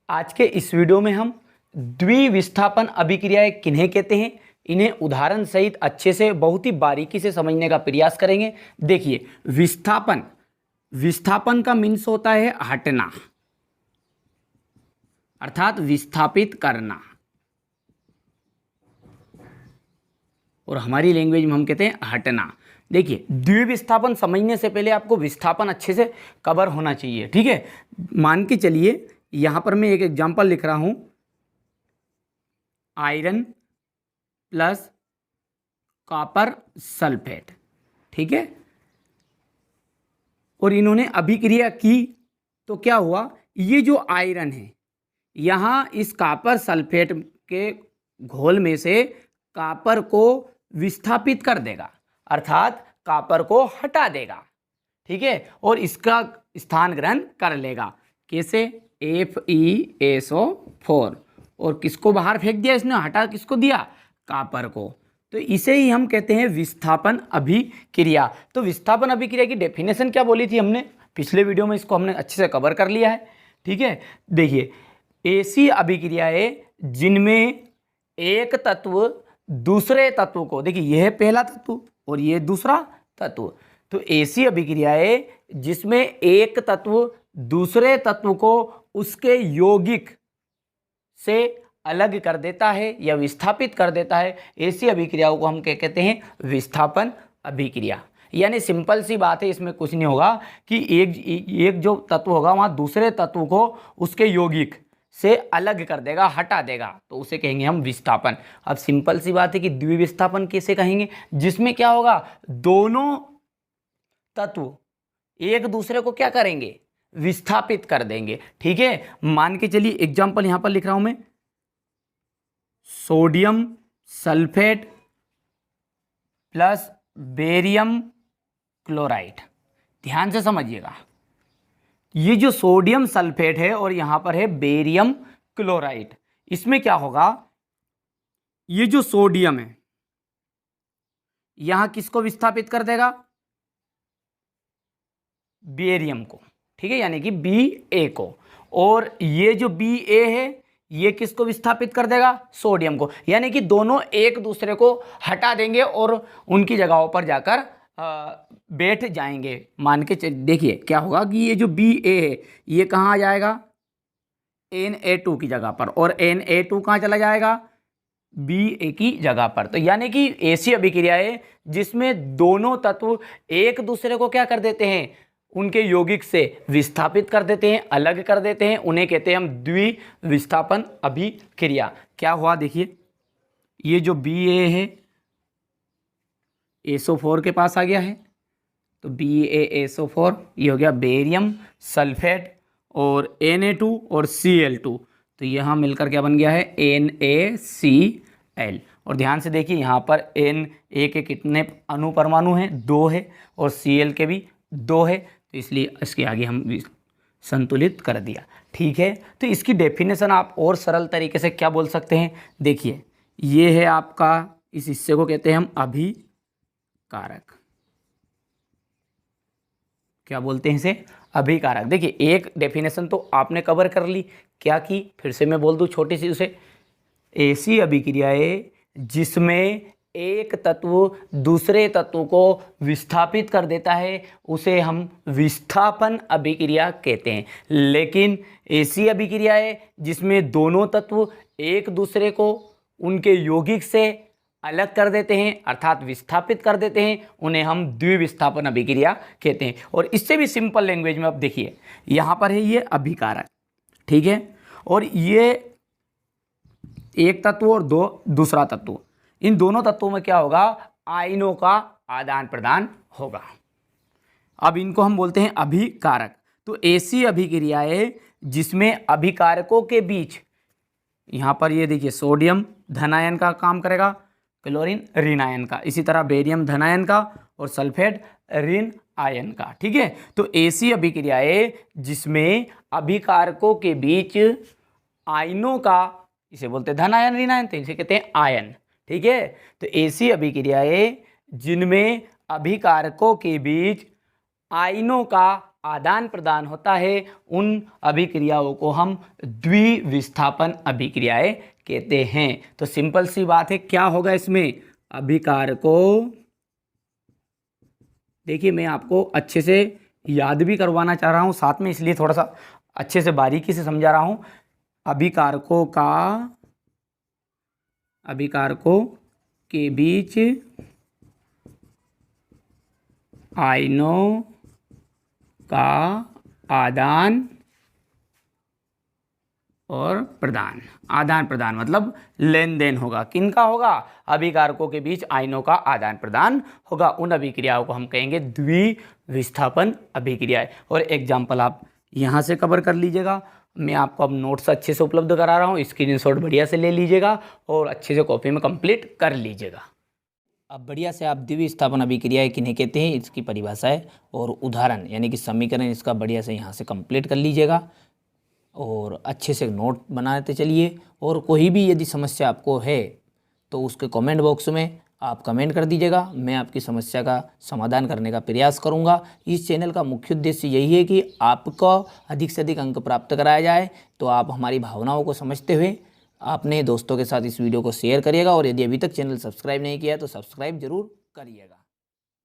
आज के इस वीडियो में हम द्विविस्थापन अभिक्रियाएं किन्हें कहते हैं, इन्हें उदाहरण सहित अच्छे से बहुत ही बारीकी से समझने का प्रयास करेंगे। देखिए, विस्थापन विस्थापन का मीन्स होता है हटना, अर्थात विस्थापित करना, और हमारी लैंग्वेज में हम कहते हैं हटना। देखिए, द्विविस्थापन समझने से पहले आपको विस्थापन अच्छे से कवर होना चाहिए, ठीक है। मान के चलिए, यहां पर मैं एक एग्जांपल लिख रहा हूं, आयरन प्लस कॉपर सल्फेट, ठीक है। और इन्होंने अभिक्रिया की तो क्या हुआ, ये जो आयरन है यहां इस कॉपर सल्फेट के घोल में से कॉपर को विस्थापित कर देगा, अर्थात कॉपर को हटा देगा, ठीक है, और इसका स्थान ग्रहण कर लेगा। कैसे? FeSO4, और किसको बाहर फेंक दिया इसने, हटा किसको दिया, कॉपर को। तो इसे ही हम कहते हैं विस्थापन अभिक्रिया। तो विस्थापन अभिक्रिया की डेफिनेशन क्या बोली थी हमने पिछले वीडियो में, इसको हमने अच्छे से कवर कर लिया है, ठीक है। देखिए, ऐसी अभिक्रियाएं जिनमें एक तत्व दूसरे तत्व को, देखिए यह पहला तत्व और यह दूसरा तत्व, तो ऐसी अभिक्रियाएं जिसमें एक तत्व दूसरे तत्व को उसके यौगिक से अलग कर देता है या विस्थापित कर देता है, ऐसी अभिक्रियाओं को हम क्या कहते हैं, विस्थापन अभिक्रिया। यानी सिंपल सी बात है, इसमें कुछ नहीं होगा कि एक जो तत्व होगा वहां दूसरे तत्व को उसके यौगिक से अलग कर देगा, हटा देगा, तो उसे कहेंगे हम विस्थापन। अब सिंपल सी बात है कि द्विविस्थापन कैसे कहेंगे, जिसमें क्या होगा, दोनों तत्व एक दूसरे को क्या करेंगे, विस्थापित कर देंगे, ठीक है। मान के चलिए एग्जांपल यहां पर लिख रहा हूं मैं, sodium sulphate plus barium chloride. ध्यान से समझिएगा, ये जो सोडियम सल्फेट है और यहां पर है बेरियम क्लोराइड, इसमें क्या होगा, ये जो सोडियम है यहां किसको विस्थापित कर देगा, बेरियम को, ठीक है, यानी कि Ba को, और ये जो Ba है ये किसको विस्थापित कर देगा, सोडियम को, यानी कि दोनों एक दूसरे को हटा देंगे और उनकी जगहों पर जाकर बैठ जाएंगे। मान के देखिए क्या होगा कि ये जो Ba है ये कहाँ आ जाएगा, Na2 की जगह पर, और Na2 कहाँ चला जाएगा, Ba की जगह पर। तो यानी कि ऐसी अभिक्रिया है जिसमें दोनों तत्व एक दूसरे को क्या कर देते हैं, उनके यौगिक से विस्थापित कर देते हैं, अलग कर देते हैं, उन्हें कहते हैं हम द्विविस्थापन अभिक्रिया। क्या हुआ, देखिए ये जो Ba है SO4 के पास आ गया है, तो BaSO4 ये हो गया बेरियम सल्फेट, और Na2 और Cl2, तो यहाँ मिलकर क्या बन गया है, NaCl। और ध्यान से देखिए यहाँ पर Na के कितने अणु परमाणु हैं, 2 है, और Cl के भी 2 है, तो इसलिए इसके आगे हम संतुलित कर दिया, ठीक है। तो इसकी डेफिनेशन आप और सरल तरीके से क्या बोल सकते हैं, देखिए ये है आपका, इस हिस्से को कहते हैं हम अभिकारक। क्या बोलते हैं इसे, अभिकारक। देखिए एक डेफिनेशन तो आपने कवर कर ली, क्या की, फिर से मैं बोल दूं छोटी सी उसे, ऐसी अभिक्रियाएं जिसमें एक तत्व दूसरे तत्व को विस्थापित कर देता है उसे हम विस्थापन अभिक्रिया कहते हैं। लेकिन ऐसी अभिक्रियाएं जिसमें दोनों तत्व एक दूसरे को उनके यौगिक से अलग कर देते हैं, अर्थात विस्थापित कर देते हैं, उन्हें हम द्विविस्थापन अभिक्रिया कहते हैं। और इससे भी सिंपल लैंग्वेज में अब देखिए, यहाँ पर है ये अभिकारक, ठीक है, और ये एक तत्व और दूसरा तत्व, इन दोनों तत्वों में क्या होगा, आयनों का आदान प्रदान होगा। अब इनको हम बोलते हैं अभिकारक। तो ऐसी अभिक्रियाएं जिसमें अभिकारकों के बीच, यहाँ पर ये देखिए सोडियम धनायन का काम करेगा, क्लोरीन ऋण आयन का, इसी तरह बेरियम धनायन का और सल्फेट ऋण आयन का, ठीक है। तो ऐसी अभिक्रियाएं जिसमें अभिकारकों के बीच आयनों का, इसे बोलते हैं धन आयन ऋण आयन, तो इसे कहते हैं आयन, ठीक है। तो ऐसी अभिक्रियाएं जिनमें अभिकारकों के बीच आयनों का आदान प्रदान होता है उन अभिक्रियाओं को हम द्विविस्थापन अभिक्रियाएं कहते हैं। तो सिंपल सी बात है, क्या होगा इसमें, अभिकारकों, देखिए मैं आपको अच्छे से याद भी करवाना चाह रहा हूँ साथ में, इसलिए थोड़ा सा अच्छे से बारीकी से समझा रहा हूँ। अभिकारकों के बीच आयनों का आदान और प्रदान, आदान प्रदान मतलब लेन देन होगा, किनका होगा, अभिकारकों के बीच आयनों का आदान प्रदान होगा। उन अभिक्रियाओं को हम कहेंगे द्विविस्थापन अभिक्रियाएं। और एग्जाम्पल आप यहाँ से कवर कर लीजिएगा, मैं आपको अब नोट्स अच्छे से उपलब्ध करा रहा हूँ, स्क्रीनशॉट बढ़िया से ले लीजिएगा और अच्छे से कॉपी में कंप्लीट कर लीजिएगा। अब बढ़िया से आप द्विविस्थापन अभिक्रियाएं किन्हें कहते हैं, इसकी परिभाषा है और उदाहरण यानी कि समीकरण इसका बढ़िया से यहाँ से कंप्लीट कर लीजिएगा और अच्छे से नोट बनाते चलिए। और कोई भी यदि समस्या आपको है तो उसके कमेंट बॉक्स में आप कमेंट कर दीजिएगा, मैं आपकी समस्या का समाधान करने का प्रयास करूंगा। इस चैनल का मुख्य उद्देश्य यही है कि आपको अधिक से अधिक अंक प्राप्त कराया जाए। तो आप हमारी भावनाओं को समझते हुए अपने दोस्तों के साथ इस वीडियो को शेयर करिएगा और यदि अभी तक चैनल सब्सक्राइब नहीं किया है तो सब्सक्राइब जरूर करिएगा।